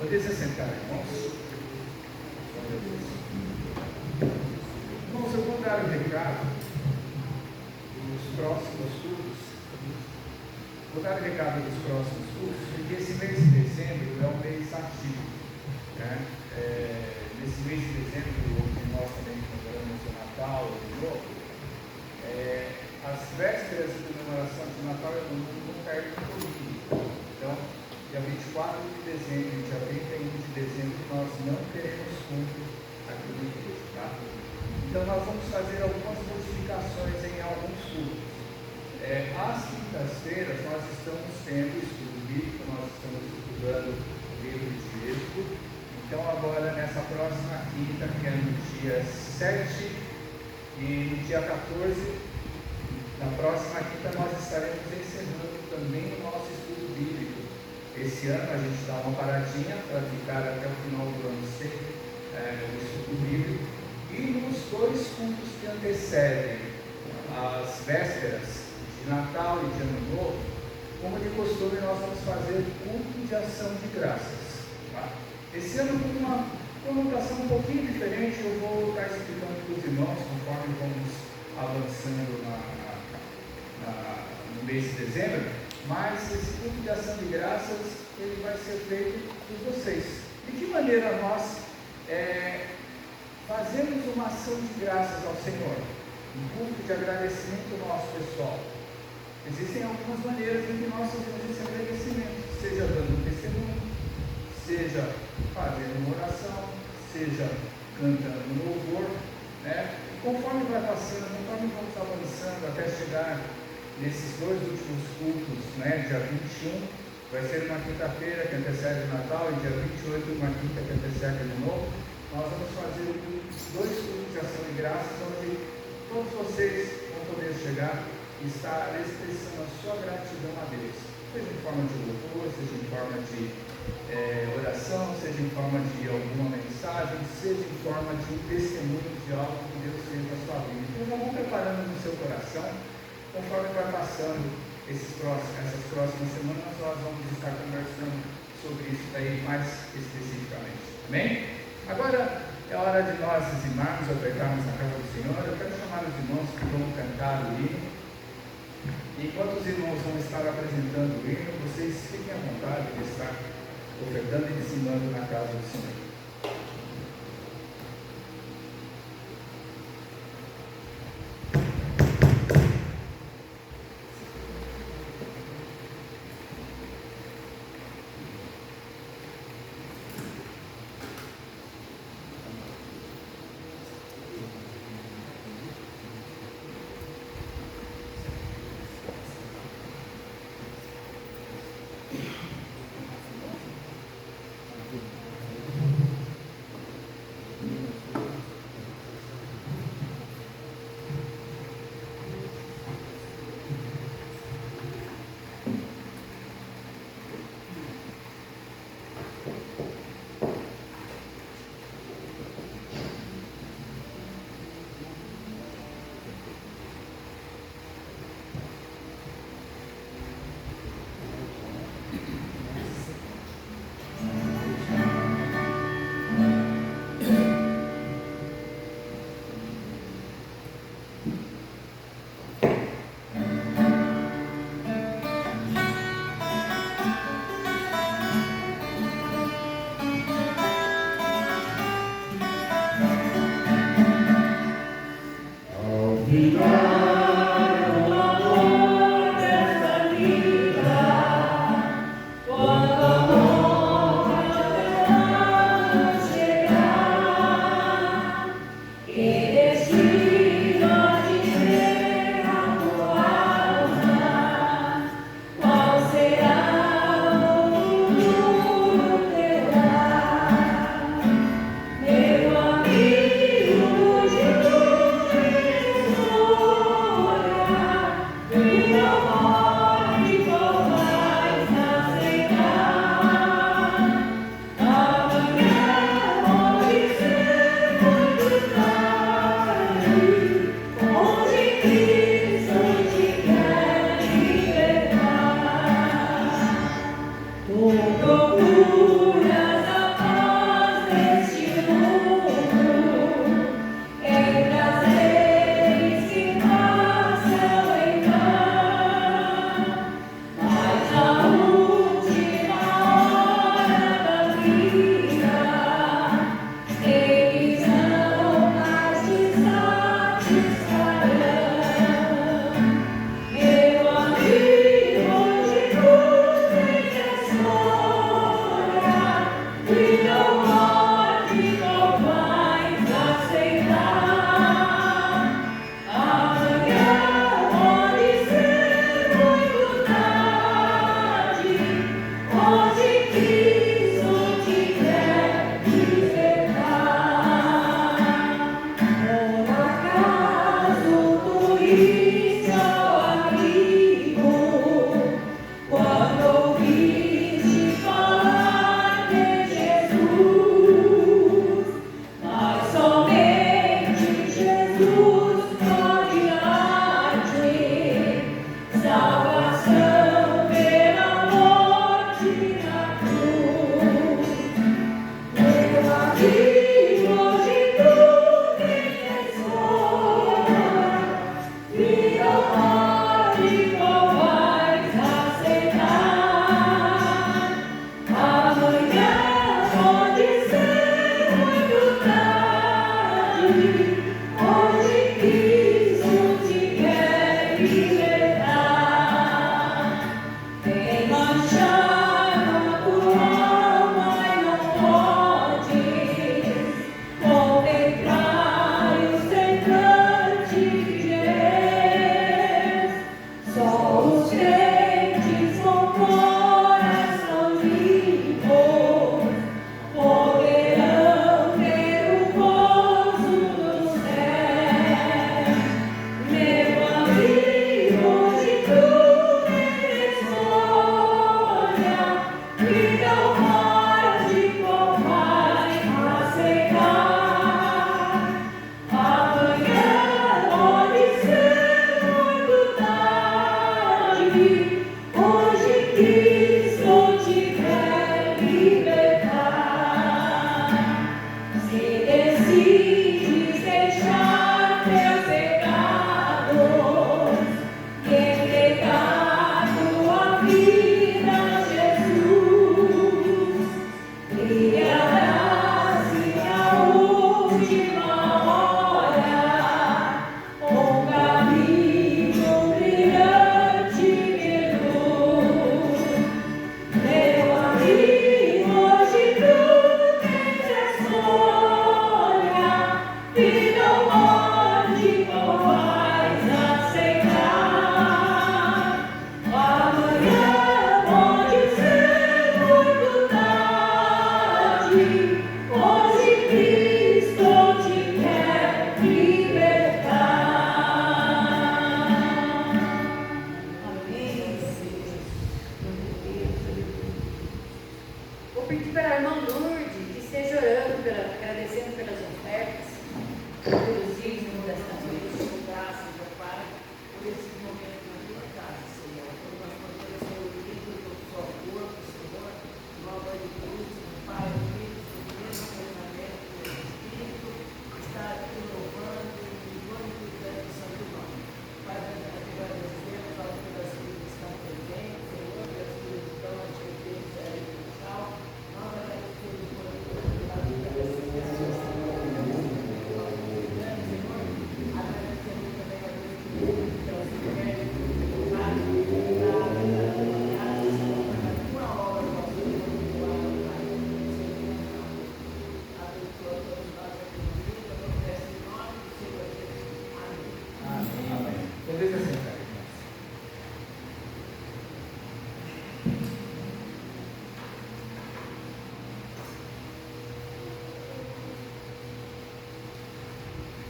Poder se sentar, irmãos. Irmãos, eu vou dar um recado nos próximos cultos. Vou dar um recado nos próximos cultos, porque esse mês de dezembro é um mês ativo. Né? Nesse mês de dezembro, onde nós também comemoramos o Natal, o Ano Novo, as vésperas de comemoração de Natal e Ano Novo vão cair no domingo. Então, dia 24 de dezembro e dia 31 de dezembro, nós não teremos culto aqui na igreja, tá? Então, nós vamos fazer algumas modificações em alguns cultos. Às quintas-feiras, nós estamos tendo estudo bíblico, nós estamos estudando o livro de Êxodo. Então, agora, nessa próxima quinta, que é no dia 7 e no dia 14, na próxima quinta, nós estaremos encerrando também o nosso estudo bíblico. Esse ano a gente dá uma paradinha para ficar até o final do ano sem o estudo bíblico. E nos dois cultos que antecedem as vésperas de Natal e de Ano Novo, como de costume, nós vamos fazer culto de ação de graças. Tá? Esse ano com uma conotação um pouquinho diferente, eu vou estar explicando para os irmãos conforme vamos avançando no mês de dezembro. Mas esse culto de ação de graças, ele vai ser feito por vocês. De que maneira nós fazemos uma ação de graças ao Senhor? Um culto de agradecimento nosso pessoal. Existem algumas maneiras em que nós fazemos esse agradecimento, seja dando um testemunho, seja fazendo uma oração, seja cantando um louvor, né? Conforme vai passando, conforme vamos avançando até chegar nesses dois últimos cultos, né, dia 21, vai ser uma quinta-feira que antecede o Natal, e dia 28, uma quinta que antecede o Ano Novo, nós vamos fazer dois cultos de ação de graças, onde todos vocês vão poder chegar e estar expressando a sua gratidão a Deus, seja em forma de louvor, seja em forma de oração, seja em forma de alguma mensagem, seja em forma de um testemunho de algo que Deus fez na sua vida. Então já vão preparando no seu coração. conforme vai passando essas próximas semanas, nós vamos estar conversando sobre isso daí mais especificamente. Amém? Agora é hora de nós dizimarmos, ofertarmos na casa do Senhor. Eu quero chamar os irmãos que vão cantar o hino. Enquanto os irmãos vão estar apresentando o hino, vocês fiquem à vontade de estar ofertando e dizimando na casa do Senhor.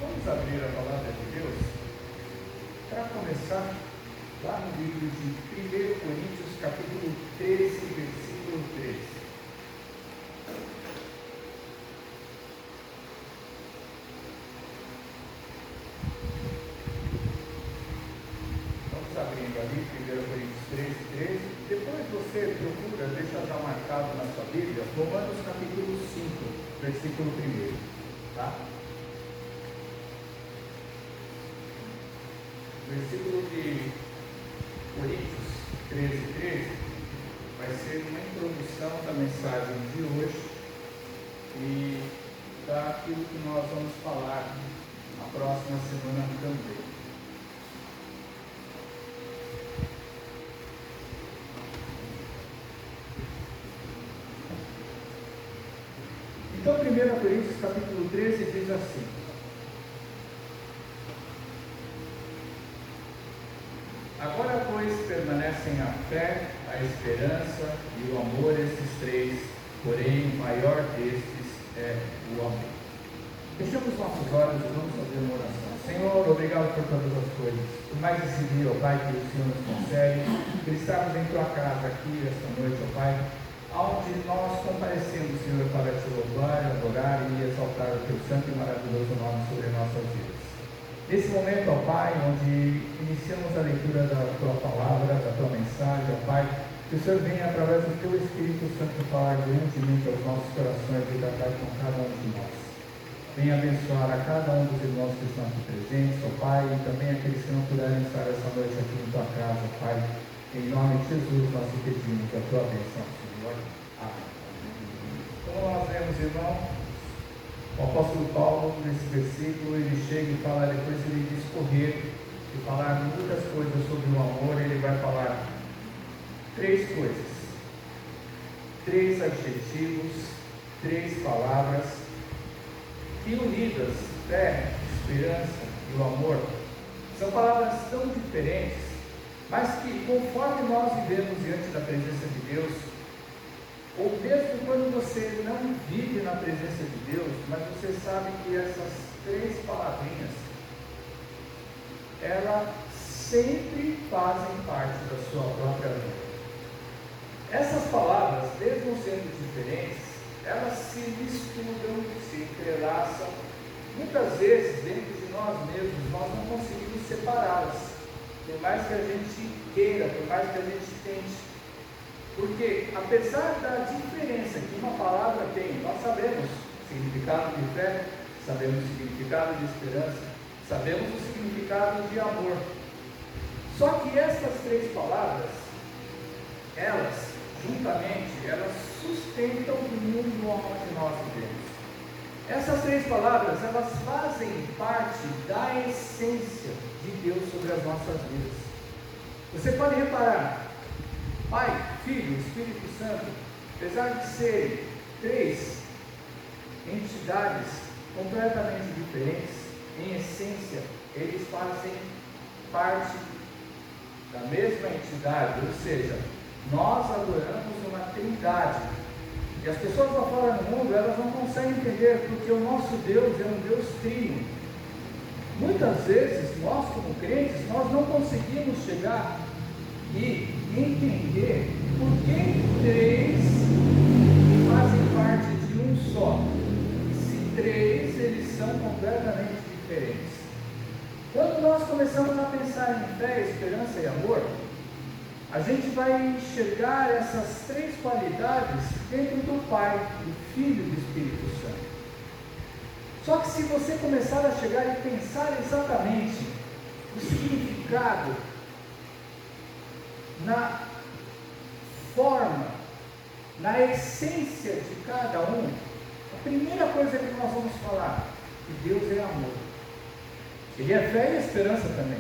Vamos abrir a palavra de Deus para começar lá no livro de 1 Coríntios, capítulo 13, versículo 13. Vamos abrindo ali, 1 Coríntios 13. Depois você procura, deixa já marcado na sua Bíblia, Romanos capítulo 5, versículo 1. Tá? Versículo de Coríntios 13 vai ser uma introdução da mensagem de hoje e daquilo que nós vamos falar na próxima semana também. Então, 1 Coríntios capítulo 13 diz assim: agora, pois, permanecem a fé, a esperança e o amor, esses três, porém o maior destes é o amor. Fechamos nossos olhos e vamos fazer uma oração. Senhor, obrigado por todas as coisas, por mais esse dia, ó Pai, que o Senhor nos concede, por estarmos em tua casa aqui esta noite, ó Pai, onde nós comparecemos, Senhor, para te louvar, adorar e exaltar o teu santo e maravilhoso nome sobre nossas vidas. Nesse momento, ó Pai, onde iniciamos a leitura da Tua Palavra, da Tua mensagem, ó Pai, que o Senhor venha, através do Teu Espírito Santo, falar grandemente aos nossos corações e tratar com cada um de nós. Venha abençoar a cada um dos irmãos que estão aqui presentes, ó Pai, e também aqueles que não puderem estar essa noite aqui em Tua casa, ó Pai. Em nome de Jesus, nós te pedimos a Tua bênção, Senhor. Amém. Como nós vemos, irmão, o apóstolo Paulo, nesse versículo, ele chega e fala, depois ele discorrer e falar muitas coisas sobre o amor, ele vai falar três coisas, três adjetivos, três palavras, que unidas, fé, esperança e o amor, são palavras tão diferentes, mas que conforme nós vivemos diante da presença de Deus, ou mesmo quando você não vive na presença de Deus, mas você sabe que essas três palavrinhas, elas sempre fazem parte da sua própria vida. Essas palavras, mesmo sendo diferentes, elas se misturam, se entrelaçam. Muitas vezes, dentro de nós mesmos, nós não conseguimos separá-las. por mais que a gente queira, por mais que a gente tente. Porque, apesar da diferença que uma palavra tem, nós sabemos o significado de fé, sabemos o significado de esperança, sabemos o significado de amor. Só que essas três palavras, elas, juntamente, elas sustentam o mundo onde nós vivemos. Essas três palavras, elas fazem parte da essência de Deus sobre as nossas vidas. Você pode reparar, Pai, Filho, Espírito Santo, apesar de serem três entidades completamente diferentes, em essência, eles fazem parte da mesma entidade, ou seja, nós adoramos uma trindade. E as pessoas lá fora no mundo, elas não conseguem entender, porque o nosso Deus é um Deus trino. Muitas vezes, nós como crentes, nós não conseguimos chegar e entender por que três fazem parte de um só, se três eles são completamente diferentes. Quando nós começamos a pensar em fé, esperança e amor, a gente vai enxergar essas três qualidades dentro do Pai, do Filho e do Espírito Santo. Só que se você começar a chegar e pensar exatamente o significado, na forma, na essência de cada um, a primeira coisa que nós vamos falar, que Deus é amor. Ele é fé e esperança também,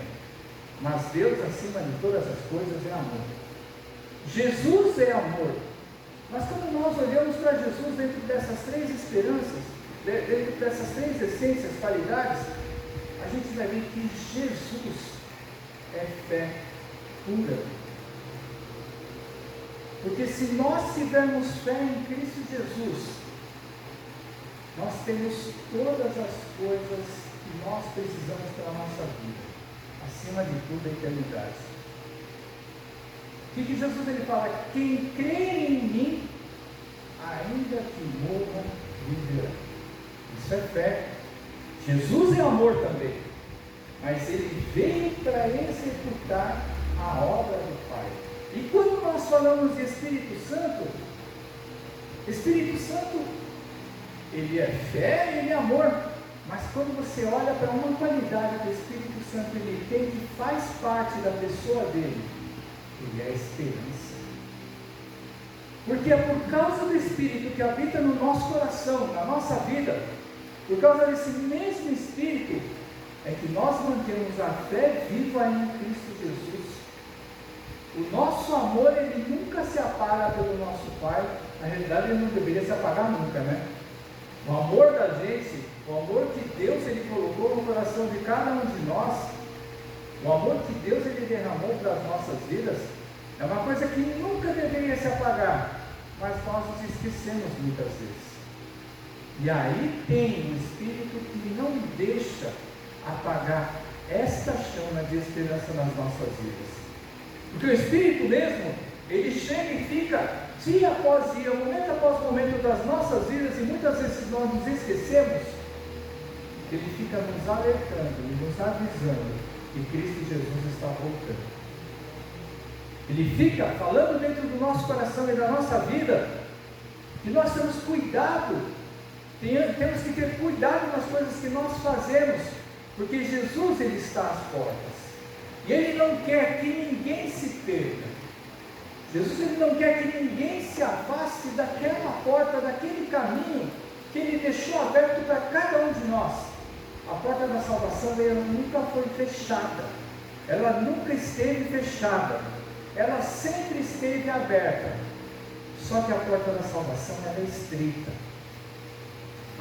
mas Deus, acima de todas as coisas, é amor. Jesus é amor. Mas quando nós olhamos para Jesus dentro dessas três esperanças, dentro dessas três essências, qualidades, a gente vai ver que Jesus é fé pura. Porque se nós tivermos fé em Cristo Jesus, nós temos todas as coisas que nós precisamos para a nossa vida, acima de tudo a eternidade. O que Jesus ele fala? Quem crê em mim, ainda que morra, viverá. Isso é fé. Jesus é amor também, mas ele veio para executar a obra do Pai. E quando nós falamos de Espírito Santo, ele é fé e ele é amor. Mas quando você olha para uma qualidade que o Espírito Santo ele tem, que faz parte da pessoa dele, ele é a esperança. Porque é por causa do Espírito que habita no nosso coração, na nossa vida, por causa desse mesmo Espírito, é que nós mantemos a fé viva em Cristo Jesus. O nosso amor, ele nunca se apaga pelo nosso Pai. Na realidade, ele não deveria se apagar nunca, né? O amor da gente, o amor que Deus ele colocou no coração de cada um de nós, o amor que Deus ele derramou para as nossas vidas, é uma coisa que nunca deveria se apagar, mas nós nos esquecemos muitas vezes. E aí tem um Espírito que não deixa apagar esta chama de esperança nas nossas vidas. Porque o Espírito mesmo, ele chega e fica dia após dia, momento após momento das nossas vidas, e muitas vezes nós nos esquecemos, ele fica nos alertando e nos avisando que Cristo Jesus está voltando. Ele fica falando dentro do nosso coração e da nossa vida, que nós temos cuidado, temos que ter cuidado nas coisas que nós fazemos, porque Jesus ele está às portas, e ele não quer que ninguém se perca. Jesus ele não quer que ninguém se afaste daquela porta, daquele caminho que ele deixou aberto para cada um de nós. A porta da salvação ela nunca foi fechada, ela nunca esteve fechada, ela sempre esteve aberta. Só que a porta da salvação ela é estreita.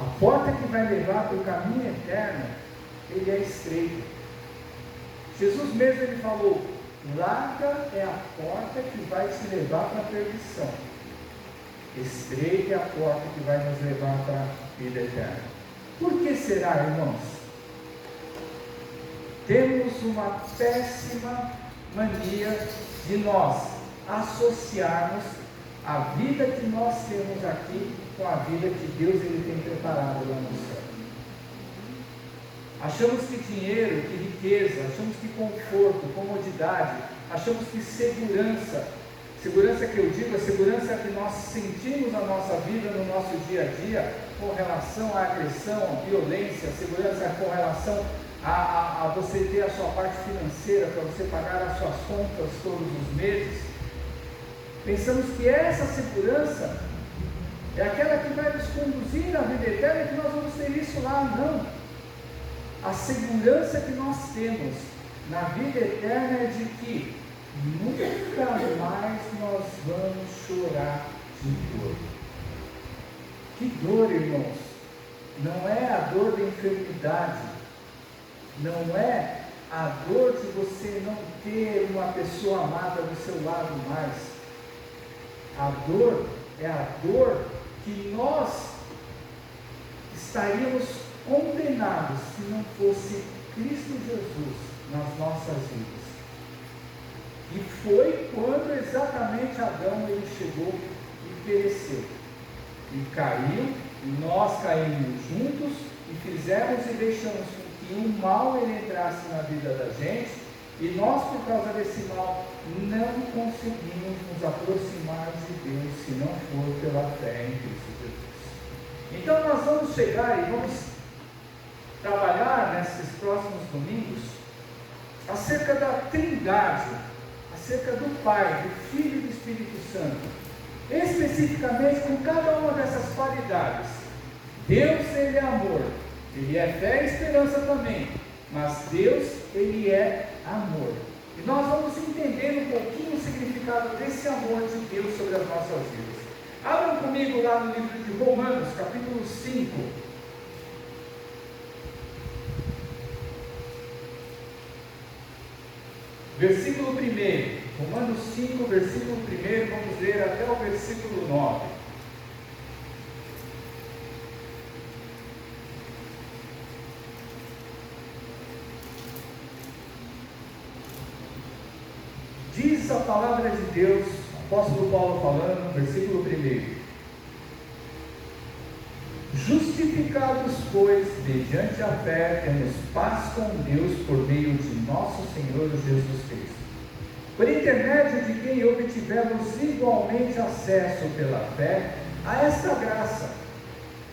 A porta que vai levar para o caminho eterno, ele é estreito. Jesus mesmo ele falou: larga é a porta que vai te levar para a perdição, estreita é a porta que vai nos levar para a vida eterna. Por que será, irmãos? Temos uma péssima mania de nós associarmos a vida que nós temos aqui com a vida que Deus ele tem preparado lá no céu. Achamos que dinheiro, que riqueza, achamos que conforto, comodidade, achamos que segurança que eu digo, a segurança que nós sentimos na nossa vida, no nosso dia a dia, com relação à agressão, à violência, segurança com relação a você ter a sua parte financeira, para você pagar as suas contas todos os meses. Pensamos que essa segurança é aquela que vai nos conduzir na vida eterna e que nós vamos ter isso lá. Não. A segurança que nós temos na vida eterna é de que nunca mais nós vamos chorar de dor. Que dor, irmãos? Não é a dor da enfermidade, não é a dor de você não ter uma pessoa amada do seu lado mais. A dor é a dor que nós estaríamos condenados se não fosse Cristo Jesus nas nossas vidas. E foi quando exatamente Adão ele chegou e pereceu. E caiu, e nós caímos juntos, e fizemos e deixamos que o mal ele entrasse na vida da gente, e nós, por causa desse mal, não conseguimos nos aproximar de Deus, se não for pela fé em Cristo Jesus. Então nós vamos chegar e vamos trabalhar nesses próximos domingos acerca da Trindade, acerca do Pai, do Filho e do Espírito Santo, especificamente com cada uma dessas qualidades. Deus ele é amor, ele é fé e esperança também, mas Deus ele é amor. E nós vamos entender um pouquinho o significado desse amor de Deus sobre as nossas vidas. Abram comigo lá no livro de Romanos, capítulo 5. Versículo 1, Romanos 5, versículo 1, vamos ler até o versículo 9. Diz a palavra de Deus, apóstolo Paulo falando, versículo 1: Justificados, pois, mediante a fé, temos paz com Deus por meio de nosso Senhor Jesus Cristo, por intermédio de quem obtivemos igualmente acesso pela fé a esta graça,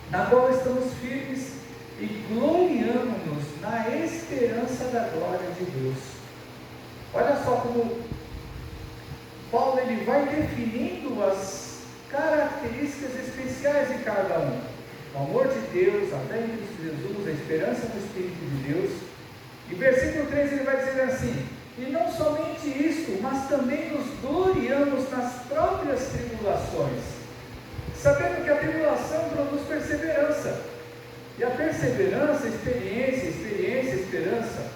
na qual estamos firmes e gloriamo-nos na esperança da glória de Deus. Olha só como Paulo ele vai definindo as características especiais de cada um. O amor de Deus, a fé em Cristo Jesus, a esperança no Espírito de Deus. E versículo 3 ele vai dizer assim: e não somente isso, mas também nos gloriamos nas próprias tribulações, sabendo que a tribulação produz perseverança, e a perseverança, experiência, esperança.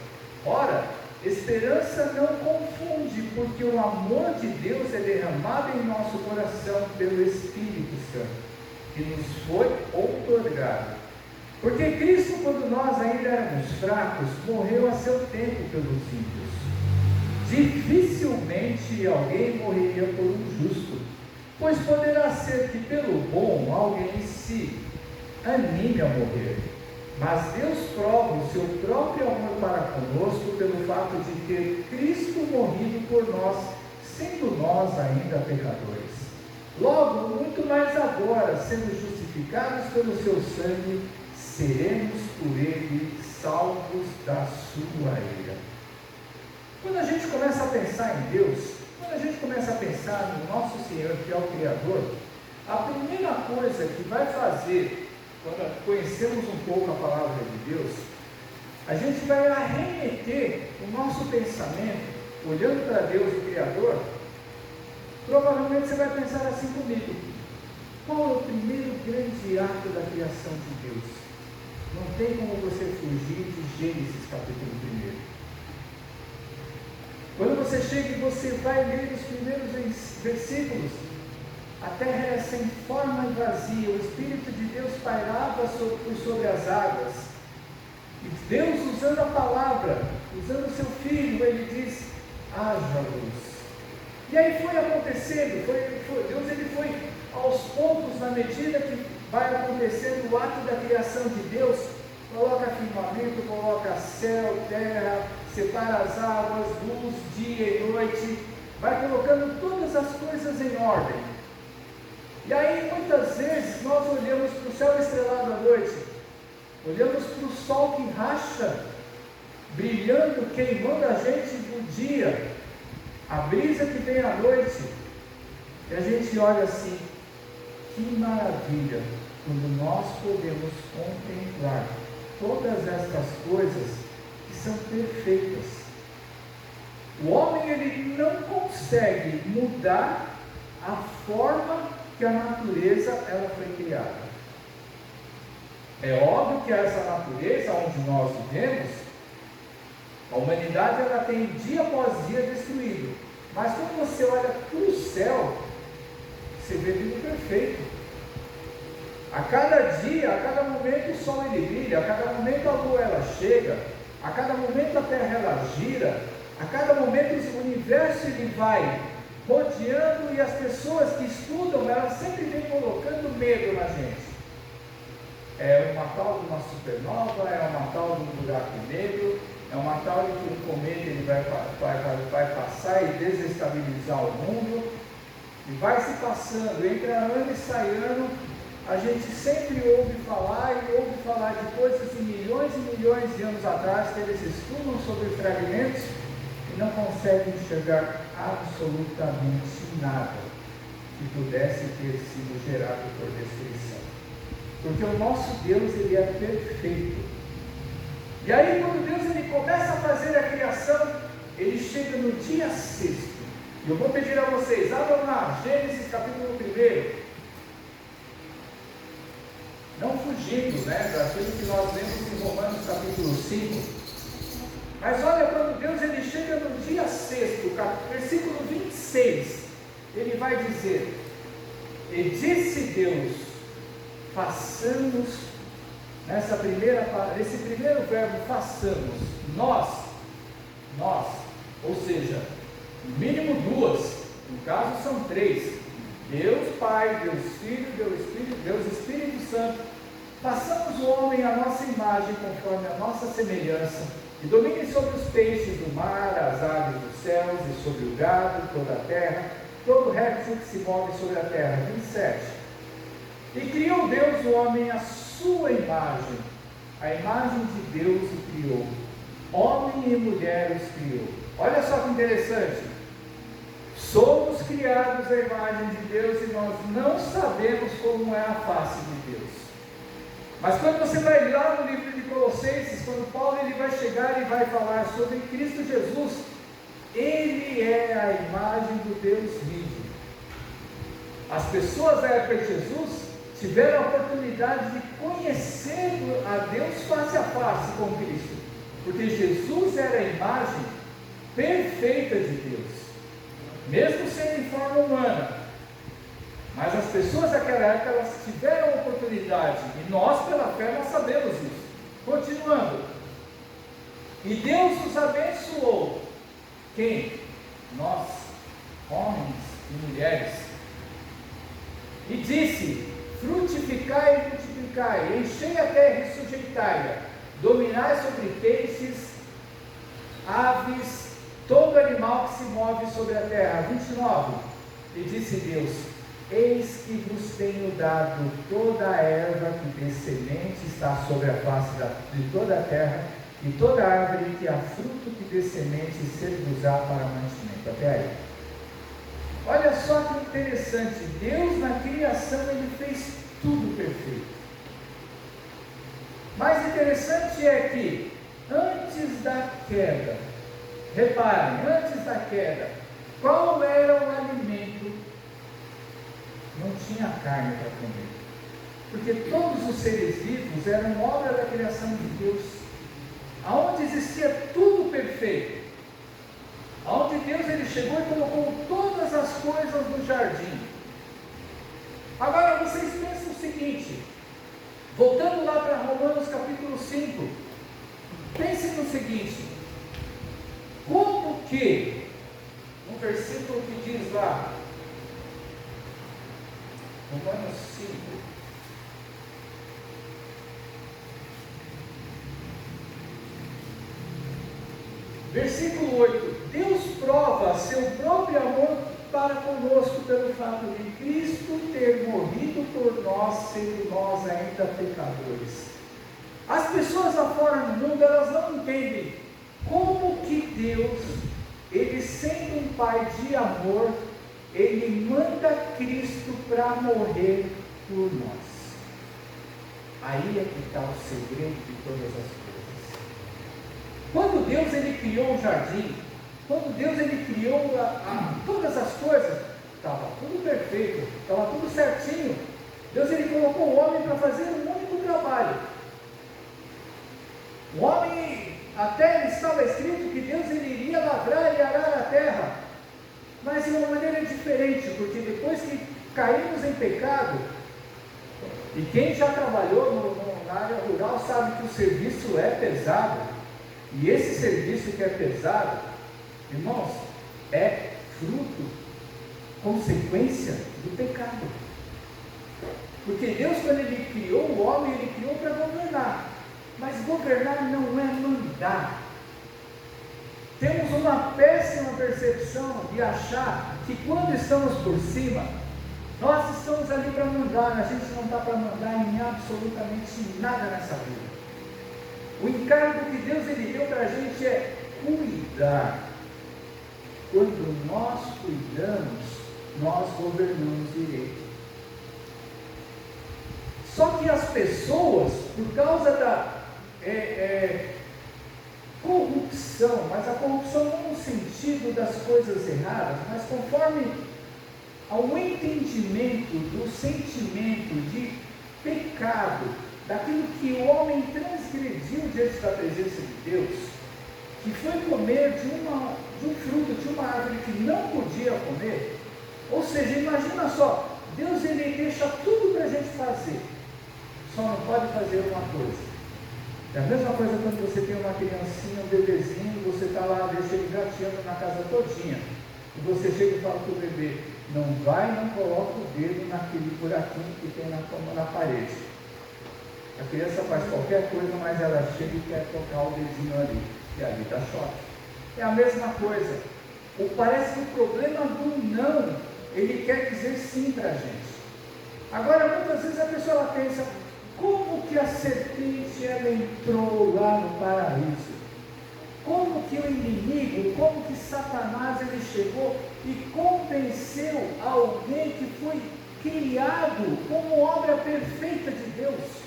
Ora, esperança não confunde, porque o amor de Deus é derramado em nosso coração pelo Espírito Santo, que nos foi outorgado. Porque Cristo, quando nós ainda éramos fracos, morreu a seu tempo pelos ímpios. Dificilmente alguém morreria por um justo, pois poderá ser que pelo bom alguém se anime a morrer. Mas Deus prova o seu próprio amor para conosco pelo fato de ter Cristo morrido por nós, sendo nós ainda pecadores. Logo, muito mais agora, sendo justificados pelo seu sangue, seremos por ele salvos da sua ira. Quando a gente começa a pensar em Deus, quando a gente começa a pensar no nosso Senhor, que é o Criador, a primeira coisa que vai fazer, quando conhecemos um pouco a palavra de Deus, a gente vai arremeter o nosso pensamento, olhando para Deus, o Criador. Provavelmente você vai pensar assim comigo: qual é o primeiro grande ato da criação de Deus? Não tem como você fugir de Gênesis capítulo 1. Quando você chega e você vai ler os primeiros versículos, a terra era sem forma e vazia, o Espírito de Deus pairava sobre as águas, e Deus, usando a palavra, usando o seu Filho, ele diz: haja luz. E aí foi acontecendo, Deus ele foi aos poucos, na medida que vai acontecendo o ato da criação de Deus, coloca firmamento, coloca céu, terra, separa as águas, luz, dia e noite, vai colocando todas as coisas em ordem. E aí muitas vezes nós olhamos para o céu estrelado à noite, olhamos para o sol que racha, brilhando, queimando a gente no dia, a brisa que vem à noite, e a gente olha assim, que maravilha, quando nós podemos contemplar todas estas coisas que são perfeitas. O homem, ele não consegue mudar a forma que a natureza ela foi criada. É óbvio que essa natureza onde nós vivemos, a humanidade ela tem dia após dia destruído, mas quando você olha para o céu, você vê tudo perfeito. A cada dia, a cada momento o sol ele brilha, a cada momento a lua ela chega, a cada momento a terra ela gira, a cada momento o universo ele vai rodeando, e as pessoas que estudam, elas sempre vêm colocando medo na gente. É uma tal de uma supernova, é uma tal de um buraco negro, é uma tal de que um cometa ele vai passar e desestabilizar o mundo, e vai se passando, entre ano e sai ano, a gente sempre ouve falar de coisas de milhões e milhões de anos atrás, que eles estudam sobre fragmentos e não conseguem enxergar absolutamente nada que pudesse ter sido gerado por destruição. Porque o nosso Deus, ele é perfeito. E aí, quando Deus ele começa a fazer a criação, ele chega no dia 6º. E eu vou pedir a vocês, abram lá, Gênesis capítulo 1. Não fugindo, daquilo que nós lemos em Romanos capítulo 5. Mas olha, quando Deus ele chega no dia 6º, versículo 26, ele vai dizer: e disse Deus, façamos, nesse primeiro verbo, façamos, nós, ou seja, no mínimo duas, no caso são três, Deus Pai, Deus Filho, Deus Espírito Santo, façamos o homem à nossa imagem, conforme a nossa semelhança, e domine sobre os peixes do mar, as aves dos céus, e sobre o gado, toda a terra, todo réptil que se move sobre a terra. 27. E criou Deus o homem à sua imagem, a imagem de Deus o criou, homem e mulher os criou. Olha só que interessante. Somos criados à imagem de Deus e nós não sabemos como é a face de Deus. Mas quando você vai lá no livro de Colossenses, quando Paulo ele vai chegar e vai falar sobre Cristo Jesus, ele é a imagem do Deus vivo. As pessoas da época de Jesus tiveram a oportunidade de conhecer a Deus face a face com Cristo, porque Jesus era a imagem perfeita de Deus, mesmo sendo em forma humana. Mas as pessoas daquela época, elas tiveram a oportunidade, e nós pela fé nós sabemos isso. Continuando, e Deus nos abençoou. Quem? Nós, homens e mulheres. E disse: frutificai e multiplicai, enchei a terra e sujeitai-a, dominai sobre peixes, aves, todo animal que se move sobre a terra. 29. E disse Deus: eis que vos tenho dado toda a erva que de semente está sobre a face de toda a terra, e toda árvore que há fruto que de semente ser-vos-á para mantimento. Até aí. Olha só que interessante, Deus na criação ele fez tudo perfeito. Mais interessante é que antes da queda, reparem, antes da queda, qual era o alimento? Não tinha carne para comer, porque todos os seres vivos eram obra da criação de Deus, aonde existia tudo perfeito, aonde Deus ele chegou e colocou todas as coisas no jardim. Agora vocês pensam o seguinte, voltando lá para Romanos capítulo 5, pensem no seguinte: como que, no versículo que diz lá, Romanos 5, Versículo 8: Deus prova seu próprio amor para conosco pelo fato de Cristo ter morrido por nós, sendo nós ainda pecadores. As pessoas lá fora no mundo, elas não entendem como que Deus, Ele sendo um Pai de amor, Ele manda Cristo para morrer por nós. Aí é que está o segredo de todas as coisas. Quando Deus Ele criou o jardim, quando Deus Ele criou todas as coisas, estava tudo perfeito, estava tudo certinho. Deus Ele colocou o homem para fazer um único trabalho. O homem, até estava escrito que Deus Ele iria lavrar e arar a terra, mas de uma maneira diferente, porque depois que caímos em pecado, e quem já trabalhou na área rural sabe que o serviço é pesado, e esse serviço que é pesado, irmãos, é fruto, consequência do pecado. Porque Deus, quando Ele criou o homem, Ele criou para governar, mas governar não é mandar. Temos uma péssima percepção de achar que quando estamos por cima, nós estamos ali para mandar. A gente não está para mandar em absolutamente nada nessa vida. O encargo que Deus Ele deu para a gente é cuidar. Quando nós cuidamos, nós governamos direito. Só que as pessoas, por causa da corrupção, mas a corrupção não no sentido das coisas erradas, mas conforme ao entendimento do sentimento de pecado, daquilo que o homem transgrediu diante da presença de Deus, que foi comer de um fruto, de uma árvore que não podia comer. Ou seja, imagina só, Deus Ele deixa tudo para a gente fazer, só não pode fazer uma coisa. É a mesma coisa quando você tem uma criancinha, um bebezinho, você está lá, deixa ele gateando na casa todinha, e você chega e fala para o bebê: não vai, não coloca o dedo naquele buraquinho que tem na parede. A criança faz qualquer coisa, mas ela chega e quer tocar o dedinho ali, e ali dá choque. É a mesma coisa. Parece que o problema do não, ele quer dizer sim para a gente. Agora, muitas vezes a pessoa ela pensa: como que a serpente ela entrou lá no paraíso? Como que o inimigo, como que Satanás ele chegou e convenceu alguém que foi criado como obra perfeita de Deus?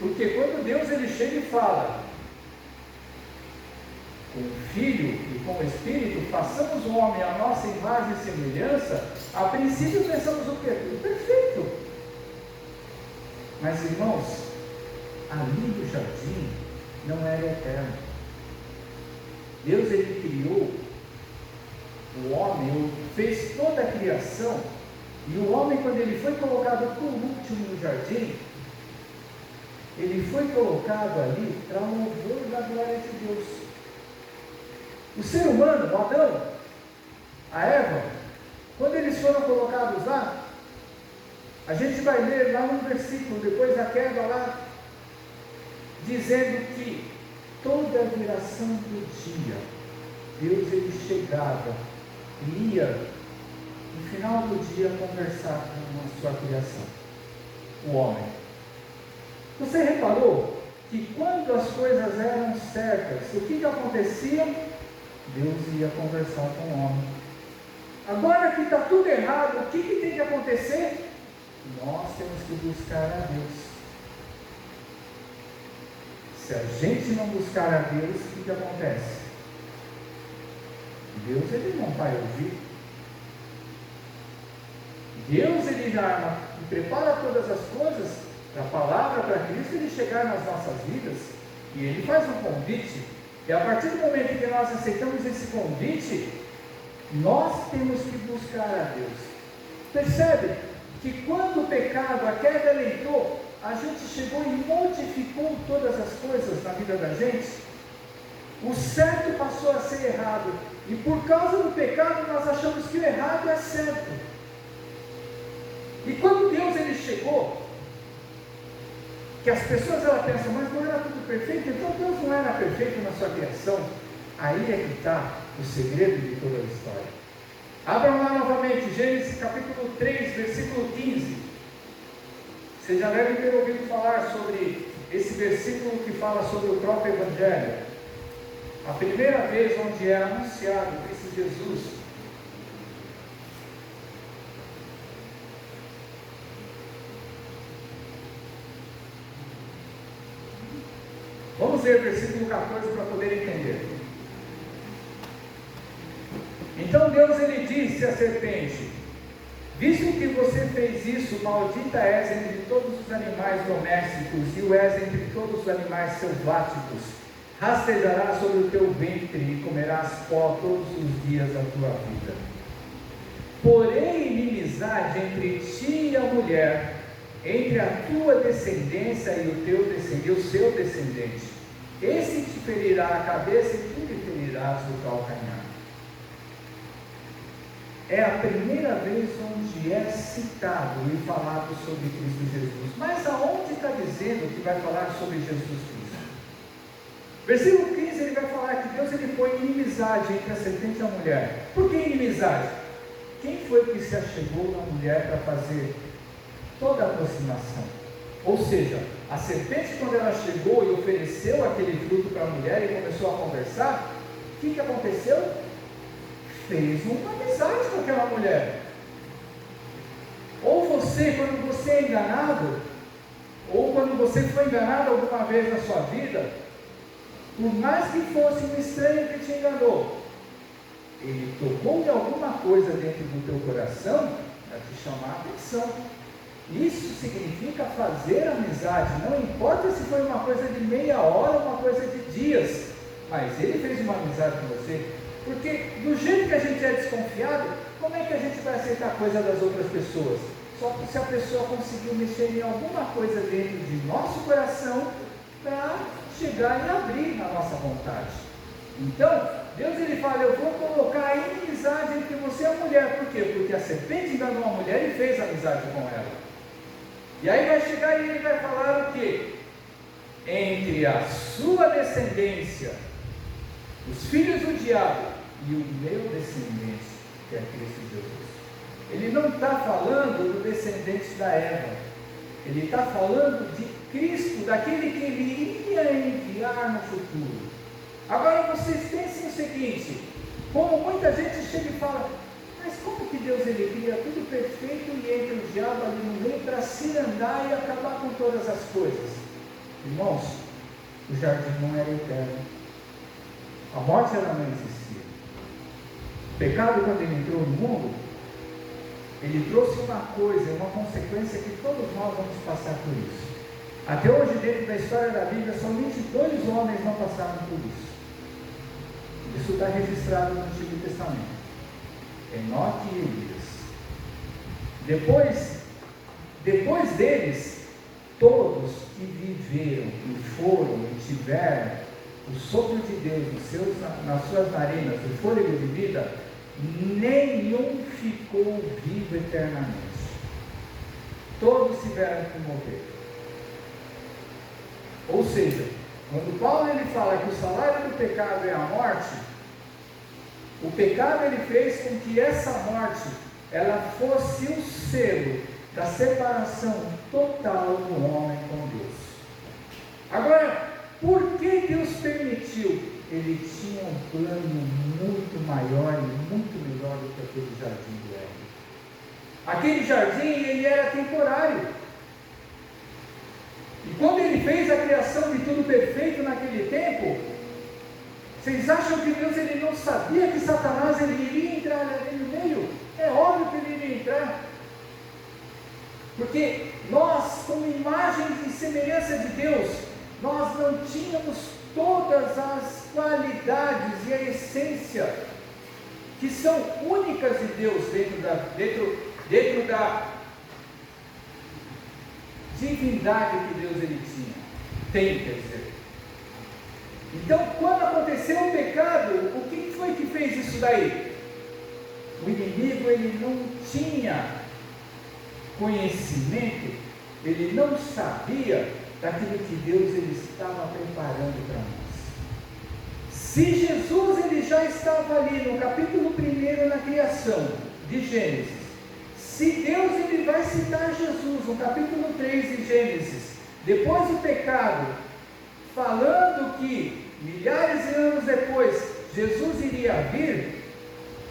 Porque quando Deus ele chega e fala: com o Filho e com o Espírito, façamos o homem à nossa imagem e semelhança, a princípio pensamos o quê? Tudo perfeito. Mas, irmãos, ali no jardim não era eterno. Deus ele criou o homem, fez toda a criação, e o homem, quando ele foi colocado por último no jardim, ele foi colocado ali para o louvor da glória de Deus. O ser humano, o Adão, a Eva, quando eles foram colocados lá, a gente vai ler lá um versículo, depois da queda lá, dizendo que toda a viração do dia, Deus ele chegava e ia, no final do dia, conversar com a sua criação, o homem. Você reparou que quando as coisas eram certas, o que acontecia? Deus ia conversar com o homem. Agora que está tudo errado, o que tem que acontecer? Nós temos que buscar a Deus. Se a gente não buscar a Deus, o que acontece? Deus ele não vai ouvir. Deus ele já prepara todas as coisas para a palavra, para Cristo ele chegar nas nossas vidas, e ele faz um convite, e a partir do momento que nós aceitamos esse convite, nós temos que buscar a Deus. Percebe que quando o pecado, a queda ela entrou, a gente chegou e modificou todas as coisas na vida da gente. O certo passou a ser errado, e por causa do pecado nós achamos que o errado é certo. E quando Deus ele chegou, que as pessoas elas pensam, mas não era tudo perfeito, então Deus não era perfeito na sua criação. Aí é que está o segredo de toda a história. Abram lá novamente, Gênesis capítulo 3, versículo 15. Vocês já devem ter ouvido falar sobre esse versículo que fala sobre o próprio Evangelho. A primeira vez onde é anunciado Cristo Jesus. Vamos ler o versículo 14 para poder entender. Então Deus ele disse à serpente: visto que você fez isso, maldita és entre todos os animais domésticos e o és entre todos os animais selváticos. Rastejarás sobre o teu ventre e comerás pó todos os dias da tua vida. Porém, inimizade entre ti e a mulher, entre a tua descendência e o seu descendente. Esse te ferirá a cabeça e tu lhe ferirás o calcanhar. É a primeira vez onde é citado e falado sobre Cristo Jesus. Mas aonde está dizendo que vai falar sobre Jesus Cristo? Versículo 15 ele vai falar que Deus ele põe inimizade entre a serpente e a mulher. Por que inimizade? Quem foi que se achegou na mulher para fazer toda a aproximação? Ou seja, a serpente quando ela chegou e ofereceu aquele fruto para a mulher e começou a conversar, o que aconteceu? Fez uma amizade com aquela mulher. Ou você, quando você é enganado, ou quando você foi enganado alguma vez na sua vida, por mais que fosse um estranho que te enganou, ele tocou de alguma coisa dentro do teu coração para te chamar a atenção. Isso significa fazer amizade, não importa se foi uma coisa de meia hora ou uma coisa de dias, mas ele fez uma amizade com você. Porque do jeito que a gente é desconfiado, como é que a gente vai aceitar a coisa das outras pessoas? Só que se a pessoa conseguiu mexer em alguma coisa dentro de nosso coração para chegar e abrir a nossa vontade. Então, Deus ele fala, eu vou colocar a inimizade entre você e a mulher. Por quê? Porque a serpente enganou a mulher e fez amizade com ela. E aí vai chegar e ele vai falar o quê? Entre a sua descendência, os filhos do diabo e o meu descendente, que é Cristo Jesus. Ele não está falando do descendente da Eva, ele está falando de Cristo, daquele que ele iria enviar no futuro. Agora vocês pensem o seguinte, como muita gente chega e fala, mas como que Deus ele cria tudo perfeito e entra o diabo ali no meio para se andar e acabar com todas as coisas? Irmãos, o jardim não era eterno. A morte ela não existia. O pecado, quando ele entrou no mundo, ele trouxe uma coisa, uma consequência que todos nós vamos passar por isso. Até hoje, dentro da história da Bíblia, somente 2 homens não passaram por isso. Isso está registrado no Antigo Testamento: Enoque e Elias. Depois deles, todos que viveram e foram e tiveram o sopro de Deus nas suas narinas, o fôlego de vida, nenhum ficou vivo eternamente. Todos tiveram que morrer. Ou seja, quando Paulo ele fala que o salário do pecado é a morte, o pecado ele fez com que essa morte ela fosse o selo da separação total do homem com Deus. Agora, por que Deus permitiu? Ele tinha um plano muito maior e muito melhor do que aquele jardim do Éden. Aquele jardim, ele era temporário. E quando ele fez a criação de tudo perfeito naquele tempo, vocês acham que Deus ele não sabia que Satanás ele iria entrar ali no meio? É óbvio que ele iria entrar. Porque nós, como imagens e semelhança de Deus, nós não tínhamos todas as qualidades e a essência que são únicas de Deus dentro da divindade que Deus ele tinha. Tem, quer dizer. Então, quando aconteceu o pecado, o que foi que fez isso daí? O inimigo ele não tinha conhecimento, ele não sabia daquilo que Deus ele estava preparando para nós. Se Jesus ele já estava ali no capítulo 1 na criação de Gênesis, se Deus ele vai citar Jesus no capítulo 3 de Gênesis, depois do pecado, falando que milhares de anos depois Jesus iria vir,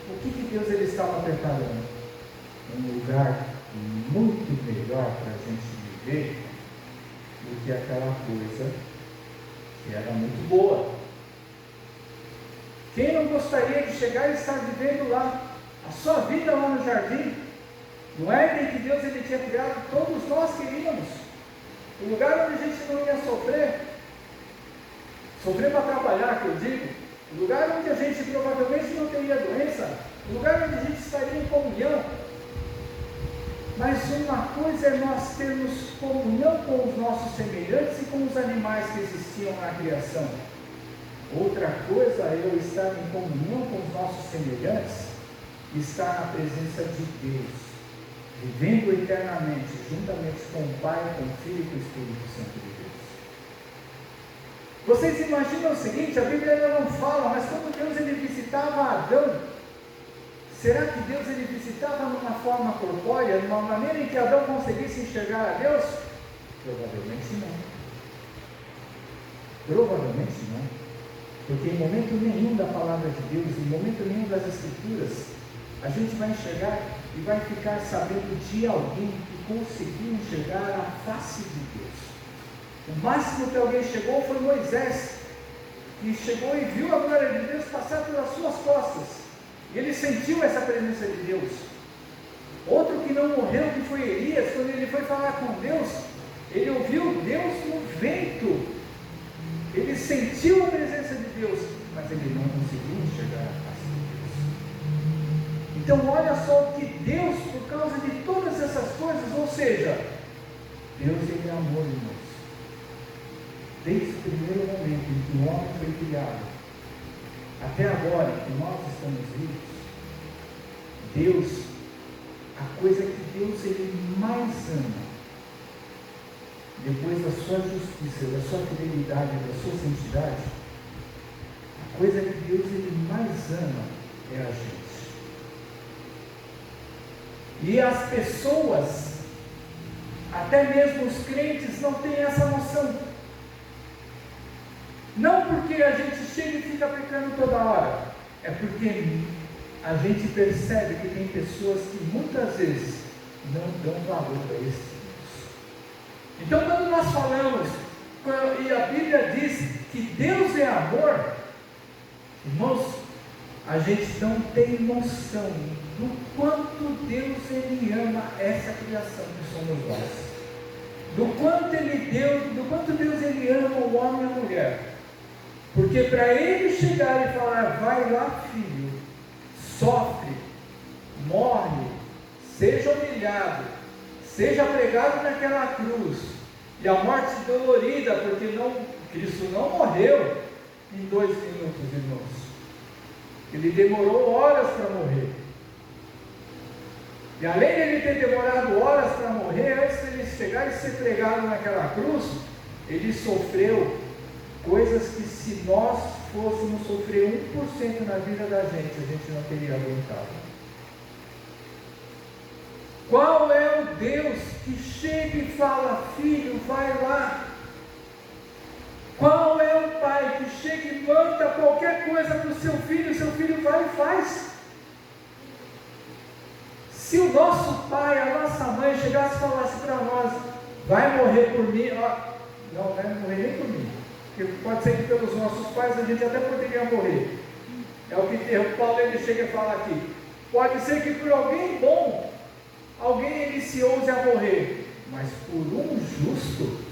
o que Deus ele estava preparando? Um lugar muito melhor para a gente viver do que aquela coisa que era muito boa. Quem não gostaria de chegar e estar vivendo lá, a sua vida lá no jardim, no Éden que Deus ele tinha criado, todos nós queríamos, um lugar onde a gente não ia sofrer para trabalhar, que eu digo, um lugar onde a gente provavelmente não teria doença, um lugar onde a gente estaria em comunhão. Mas uma coisa é nós termos comunhão com os nossos semelhantes e com os animais que existiam na criação. Outra coisa é eu estar em comunhão com os nossos semelhantes e estar na presença de Deus, vivendo eternamente, juntamente com o Pai, com o Filho e com o Espírito Santo de Deus. Vocês imaginam o seguinte, a Bíblia ainda não fala, mas quando Deus ele visitava Adão, será que Deus ele visitava numa forma corpórea, numa maneira em que Adão conseguisse enxergar a Deus? Provavelmente não. Provavelmente não. Porque em momento nenhum da palavra de Deus, em momento nenhum das Escrituras, a gente vai enxergar e vai ficar sabendo de alguém que conseguiu enxergar a face de Deus. O máximo que alguém chegou foi Moisés, que chegou e viu a glória de Deus passar pelas suas costas. E ele sentiu essa presença de Deus. Outro que não morreu, que foi Elias, quando ele foi falar com Deus, ele ouviu Deus no vento. Ele sentiu a presença de Deus, mas ele não conseguiu enxergar a face de Deus. Então olha só o que Deus, por causa de todas essas coisas, ou seja, Deus ele é amor, irmãos. Desde o primeiro momento em que o homem foi criado, até agora que nós estamos vivos, Deus, a coisa que Deus ele mais ama, depois da sua justiça, da sua fidelidade, da sua santidade, a coisa que Deus ele mais ama é a gente. E as pessoas, até mesmo os crentes, não têm essa noção. Não porque a gente chega e fica pecando toda hora, é porque a gente percebe que tem pessoas que muitas vezes não dão valor a esse Deus. Então quando nós falamos, e a Bíblia diz que Deus é amor, irmãos, a gente não tem noção do quanto Deus ele ama essa criação que somos nós, do quanto Deus ele ama o homem e a mulher. Porque para ele chegar e falar, vai lá filho, sofre, morre, seja humilhado, seja pregado naquela cruz, e a morte dolorida, porque Cristo não morreu em 2 minutos, irmãos. Ele demorou horas para morrer. E além de ele ter demorado horas para morrer, antes de ele chegar e ser pregado naquela cruz, ele sofreu coisas que se nós fôssemos sofrer 1% na vida da gente, a gente não teria aguentado. Qual é o Deus que chega e fala, filho, vai lá? Qual é o pai que chega e manda qualquer coisa para o seu filho vai e faz? Se o nosso pai, a nossa mãe chegasse e falasse para nós, vai morrer por mim, não vai morrer nem por mim, porque pode ser que pelos nossos pais a gente até poderia morrer. É o que o Paulo ele chega e fala aqui. Pode ser que por alguém bom, alguém ele se ouse a morrer, mas por um justo.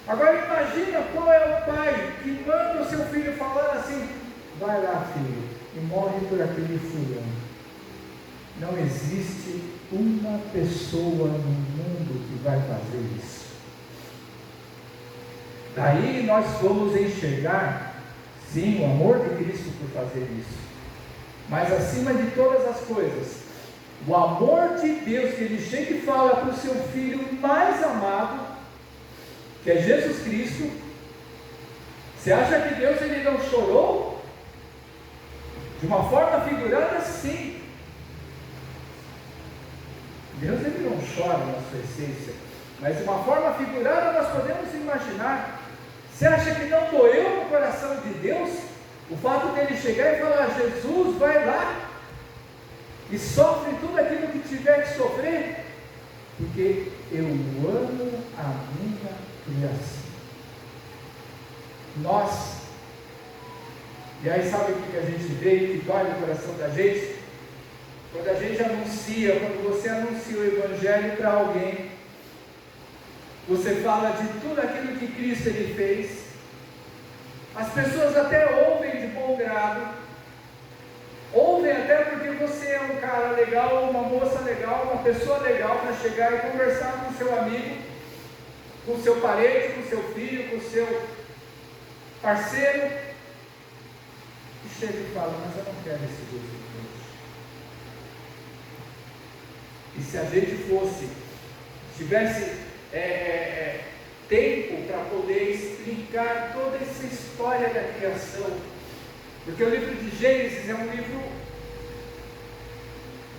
Agora imagina qual é o pai que manda o seu filho falar assim, vai lá filho, e morre por aquele fulano. Não existe uma pessoa no mundo que vai fazer isso. Daí nós vamos enxergar, sim, o amor de Cristo por fazer isso. Mas acima de todas as coisas, o amor de Deus que Ele chega e fala para o seu Filho mais amado, que é Jesus Cristo. Você acha que Deus ele não chorou? De uma forma figurada, sim. Deus ele não chora na sua essência, mas de uma forma figurada nós podemos imaginar. Você acha que não doeu no coração de Deus o fato dele chegar e falar: Jesus, vai lá e sofre tudo aquilo que tiver que sofrer, porque eu amo a minha criação. Nós, e aí sabe o que a gente vê que dói no coração da gente? Quando a gente anuncia, quando você anuncia o Evangelho para alguém, você fala de tudo aquilo que Cristo ele fez, as pessoas até ouvem de bom grado, ouvem até porque você é um cara legal, uma moça legal, uma pessoa legal para chegar e conversar com o seu amigo, com o seu parente, com o seu filho, com o seu parceiro, e chega e fala: mas eu não quero esse Deus de Deus. E se a gente tivesse tempo para poder explicar toda essa história da criação, porque o livro de Gênesis é um livro,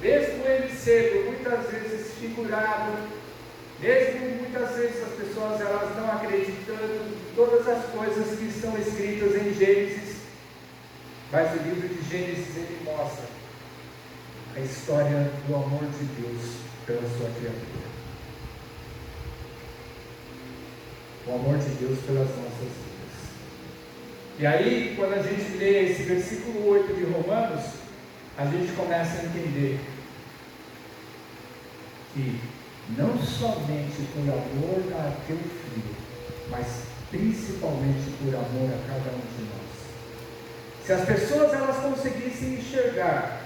mesmo ele sendo muitas vezes figurado, mesmo muitas vezes as pessoas elas não acreditando em todas as coisas que estão escritas em Gênesis, mas o livro de Gênesis ele mostra a história do amor de Deus pela sua criatura. O amor de Deus pelas nossas vidas. E aí, quando a gente lê esse versículo 8 de Romanos, a gente começa a entender que não somente por amor a teu filho, mas principalmente por amor a cada um de nós. Se as pessoas elas conseguissem enxergar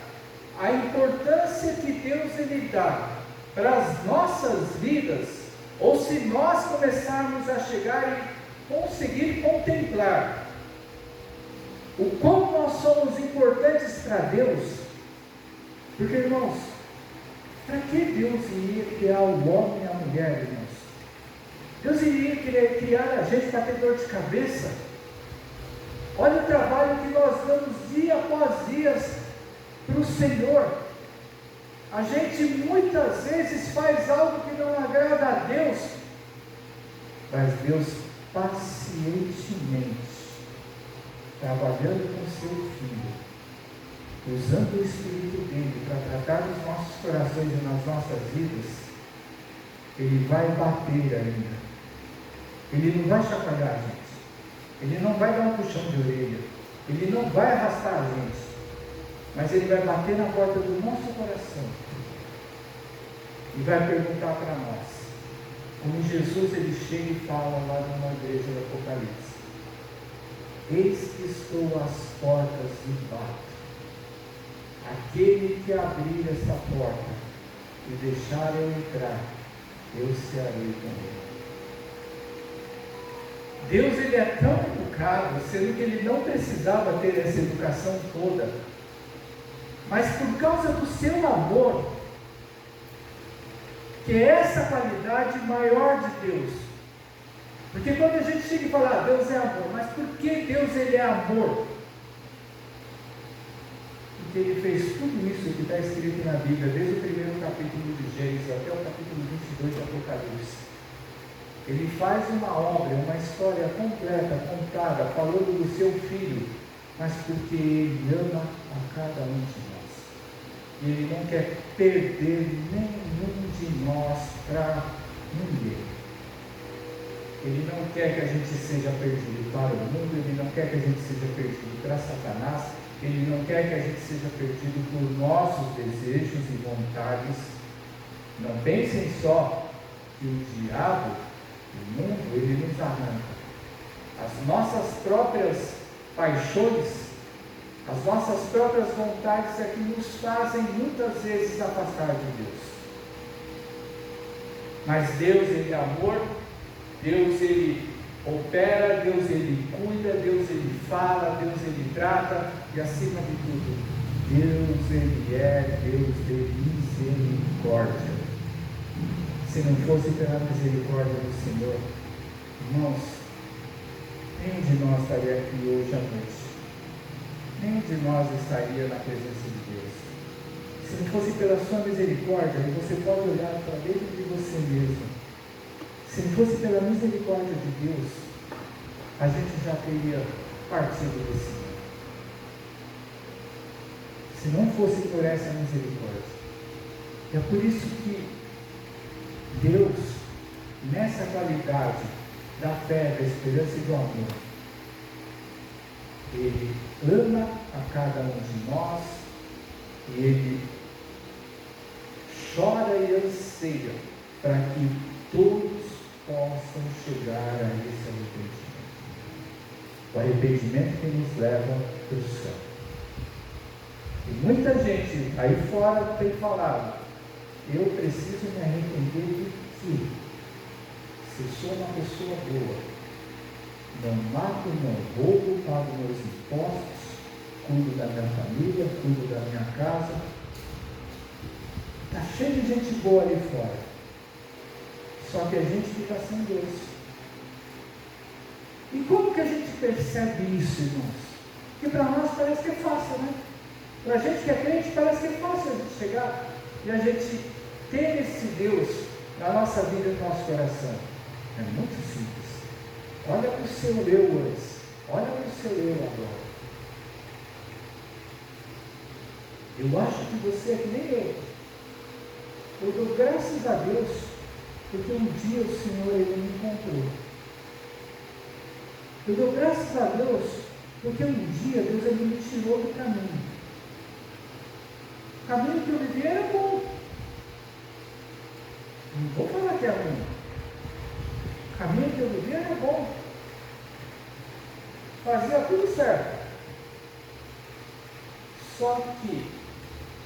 a importância que Deus ele dá para as nossas vidas, ou se nós começarmos a chegar e conseguir contemplar o quão nós somos importantes para Deus, porque irmãos, para que Deus iria criar o homem e a mulher, irmãos? Deus iria querer criar a gente para ter dor de cabeça? Olha o trabalho que nós damos dia após dia para o Senhor. A gente muitas vezes faz algo que não agrada a Deus, mas Deus pacientemente, trabalhando com seu Filho, usando o Espírito dele para tratar dos nossos corações e nas nossas vidas, ele vai bater ainda. Ele não vai chacoalhar a gente, ele não vai dar um puxão de orelha, ele não vai arrastar a gente, mas ele vai bater na porta do nosso coração e vai perguntar para nós, como Jesus ele chega e fala lá numa igreja do Apocalipse: eis que estou às portas e bato. Aquele que abrir essa porta e deixar eu entrar, eu serei com ele. Deus ele é tão educado, sendo que ele não precisava ter essa educação toda, mas por causa do seu amor, que é essa qualidade maior de Deus. Porque quando a gente chega e fala, Deus é amor, mas por que Deus ele é amor? Porque ele fez tudo isso que está escrito na Bíblia, desde o primeiro capítulo de Gênesis até o capítulo 22 de Apocalipse. Ele faz uma obra, uma história completa, contada, falando do seu Filho, mas porque ele ama a cada um de nós. E ele não quer perder nenhum de nós para ninguém. Ele não quer que a gente seja perdido para o mundo, ele não quer que a gente seja perdido para Satanás, ele não quer que a gente seja perdido por nossos desejos e vontades. Não pensem só que o diabo, o mundo, ele nos arranca. As nossas próprias paixões, as nossas próprias vontades é que nos fazem muitas vezes afastar de Deus. Mas Deus ele é amor, Deus ele opera, Deus ele cuida, Deus ele fala, Deus ele trata, e acima de tudo, Deus ele é Deus de misericórdia. Se não fosse pela misericórdia do Senhor, Irmãos, nenhum de nós estaria aqui hoje à noite. Nenhum de nós estaria na presença de Deus. Se não fosse pela sua misericórdia, e você pode olhar para dentro de você mesmo. Se não fosse pela misericórdia de Deus, a gente já teria partido desse mundo. Se não fosse por essa misericórdia. É por isso que Deus, nessa qualidade da fé, da esperança e do amor, Ele ama a cada um de nós e Ele chora e anseia para que todos possam chegar a esse arrependimento. O arrependimento que nos leva para o céu. E muita gente aí fora tem falado: eu preciso me arrepender de quê? Se eu sou uma pessoa boa, não mato, não roubo, pago meus impostos, cuido da minha família, cuido da minha casa. Está cheio de gente boa ali fora. Só que a gente fica sem Deus. E como que a gente percebe isso, irmãos? Porque para nós parece que é fácil, né? Para a gente que é crente parece que é fácil a gente chegar e a gente ter esse Deus na nossa vida e no nosso coração. É muito simples. Olha para o seu eu antes. Olha para o seu eu agora. Eu acho que você é que nem eu. Eu dou graças a Deus, porque um dia o Senhor Ele me encontrou. Eu dou graças a Deus, porque um dia Deus Ele me tirou do caminho. O caminho que eu vivia era bom. Não vou falar que é ruim. O caminho que eu vivia era bom. Fazia tudo certo. Só que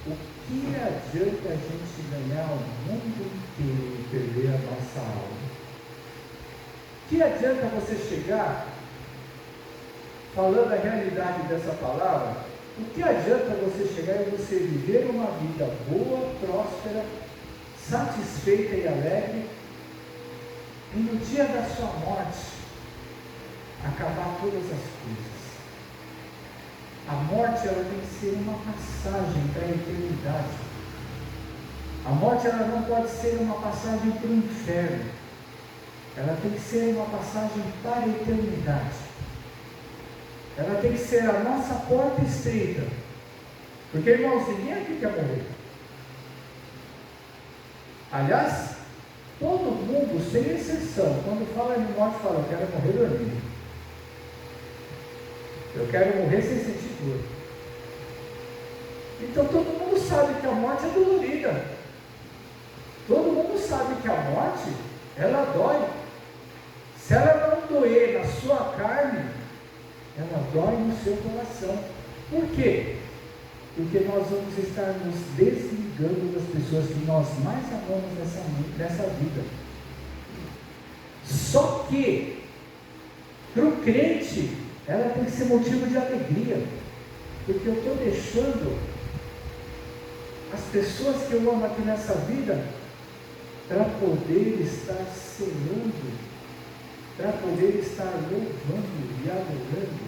o que adianta a gente ganhar o mundo inteiro e perder a nossa alma? O que adianta você chegar falando a realidade dessa palavra? O que adianta você chegar e você viver uma vida boa, próspera, satisfeita e alegre, e no dia da sua morte acabar todas as coisas? A morte ela tem que ser uma passagem para a eternidade. A morte ela não pode ser uma passagem para o inferno. Ela tem que ser uma passagem para a eternidade. Ela tem que ser a nossa porta estreita. Porque, irmãos, ninguém aqui quer morrer. Aliás, todo mundo, sem exceção, quando fala em morte, fala: eu quero morrer dormindo. Eu quero morrer sem sentir dor. Então todo mundo sabe que a morte é dolorida. Todo mundo sabe que a morte, ela dói. Se ela não doer na sua carne, ela dói no seu coração. Por quê? Porque nós vamos estar nos desligando das pessoas que nós mais amamos nessa vida. Só que, para o crente, ela tem que ser motivo de alegria, porque eu estou deixando as pessoas que eu amo aqui nessa vida para poder estar celando, para poder estar louvando e adorando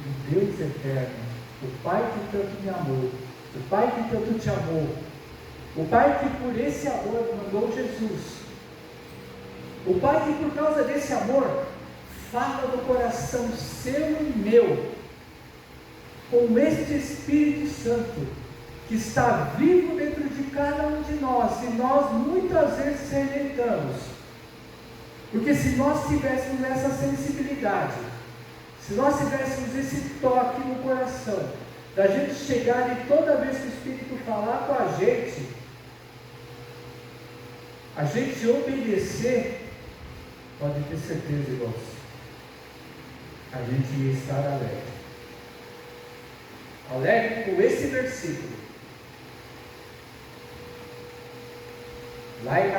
o Deus eterno, o Pai que tanto me amou, o Pai que tanto te amou, o Pai que por esse amor mandou Jesus, o Pai que por causa desse amor fala do coração seu e meu, com este Espírito Santo, que está vivo dentro de cada um de nós, e nós muitas vezes rejeitamos, porque se nós tivéssemos essa sensibilidade, se nós tivéssemos esse toque no coração, da gente chegar e toda vez que o Espírito falar com a gente obedecer, pode ter certeza, irmãos, a gente ia estar alegre. Alegre com esse versículo. Lá em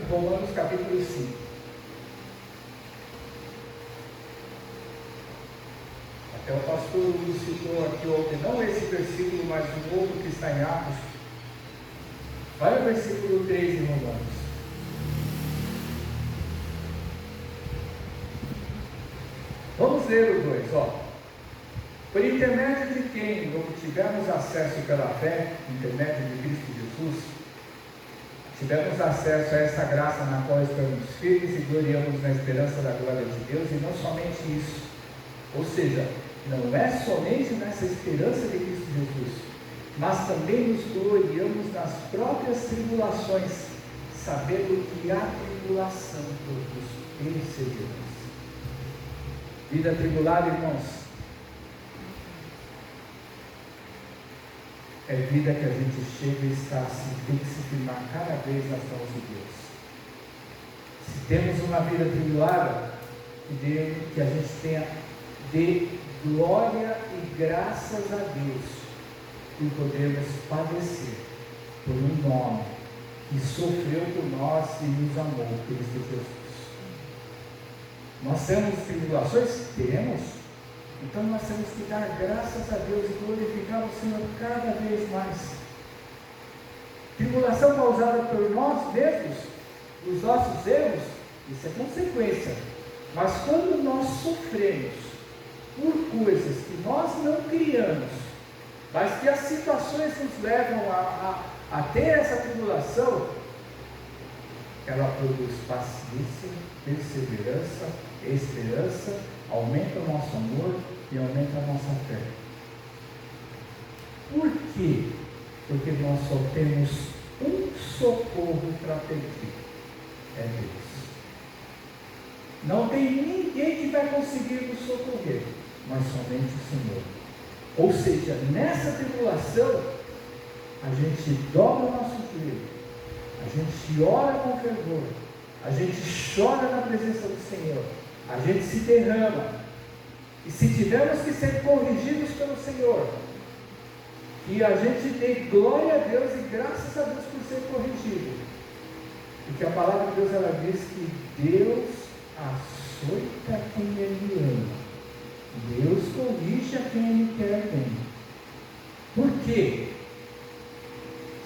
Romanos capítulo 5. Até o pastor Luiz citou aqui ontem, não esse versículo, mas um outro que está em Atos. Olha o versículo 3 em Romanos. Vamos ler o 2, Por intermédio de quem obtivemos acesso pela fé, intermédio de Cristo Jesus, tivemos acesso a essa graça na qual estamos firmes e gloriamos na esperança da glória de Deus, e não somente isso, ou seja, não é somente nessa esperança de Cristo Jesus, mas também nos gloriamos nas próprias tribulações, sabendo que a tribulação produz perseverança. Vida tribulada, irmãos, é vida que a gente chega e tem que se firmar cada vez nas mãos de Deus. Se temos uma vida tribulada, que a gente tenha de glória e graças a Deus por podermos padecer por um nome que sofreu por nós e nos amou, Cristo Jesus. Nós temos tribulações? Temos. Então nós temos que dar graças a Deus e glorificar o Senhor cada vez mais. Tribulação causada por nós mesmos, os nossos erros, isso é consequência. Mas quando nós sofremos por coisas que nós não criamos, mas que as situações nos levam a ter essa tribulação, ela produz paciência, perseverança, esperança, aumenta o nosso amor e aumenta a nossa fé. Por quê? Porque nós só temos um socorro para pedir, é Deus. Não tem ninguém que vai conseguir nos socorrer, mas somente o Senhor. Ou seja, nessa tribulação, a gente dobra o nosso joelho, a gente ora com fervor, a gente chora na presença do Senhor, a gente se derrama, e se tivermos que ser corrigidos pelo Senhor, que a gente dê glória a Deus e graças a Deus por ser corrigido, porque a palavra de Deus ela diz que Deus açoita quem Ele ama, Deus corrige a quem Ele quer bem. Por quê?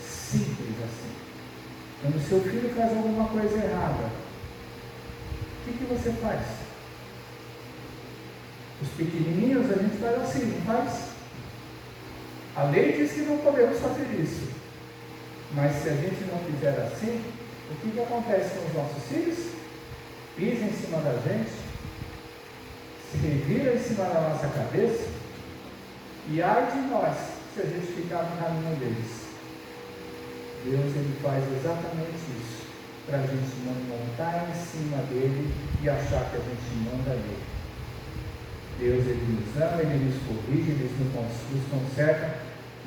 Simples assim. Quando seu filho faz alguma coisa errada, o que você faz? Os pequenininhos a gente faz assim, não faz? A lei diz que não podemos fazer isso, mas se a gente não fizer assim, o que acontece com os nossos filhos? Pisam em cima da gente, se reviram em cima da nossa cabeça, e ai de nós se a gente ficar no caminho deles. Deus ele faz exatamente isso, para a gente não montar em cima dele e achar que a gente manda nele. Deus ele nos ama, ele nos corrige, ele nos conserta,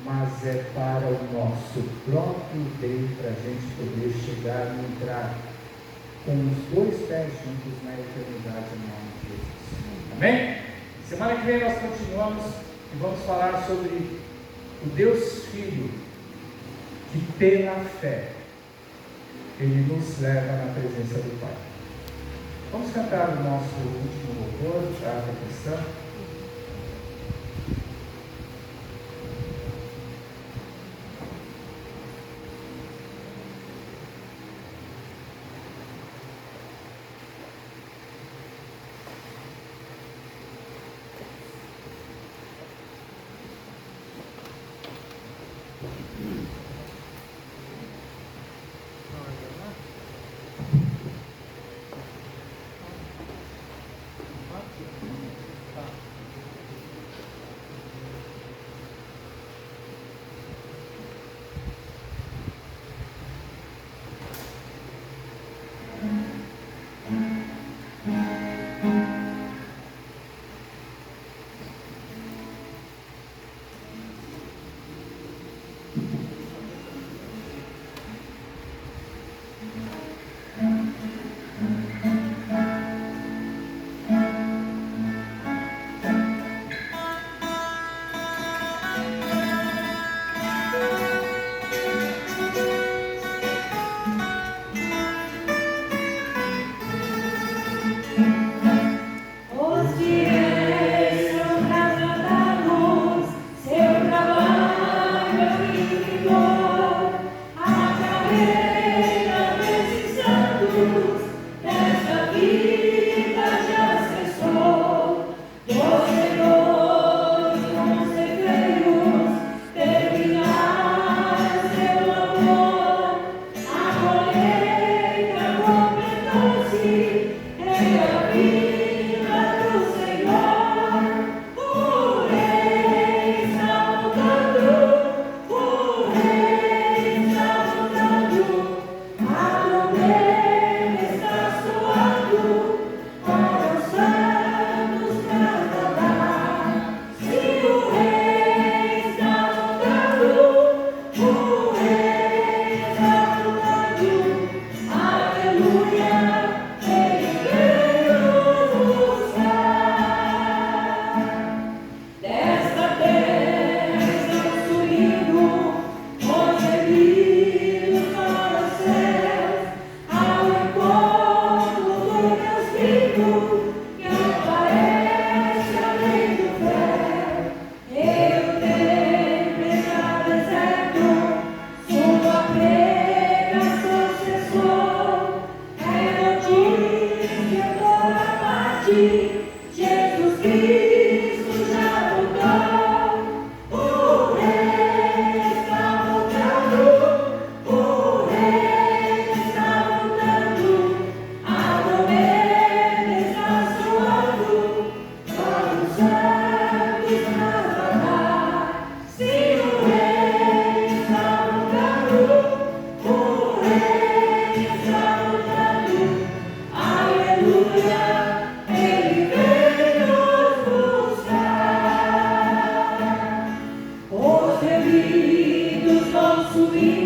mas é para o nosso próprio bem, para a gente poder chegar e entrar com os dois pés juntos na eternidade em nome de Jesus. Amém? Semana que vem nós continuamos e vamos falar sobre o Deus Filho, que pela fé Ele nos leva na presença do Pai. Vamos cantar o nosso último louvor, a reflexão.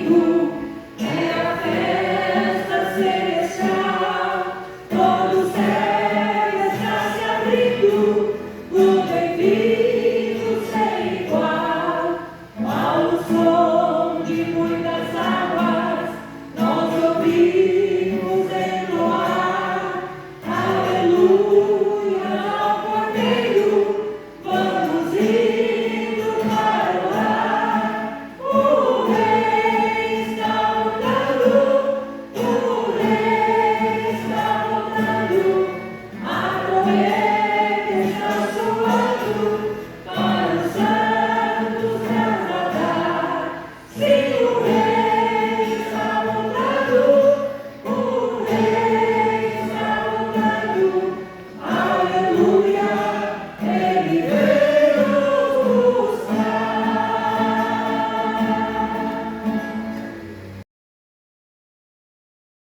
Espírito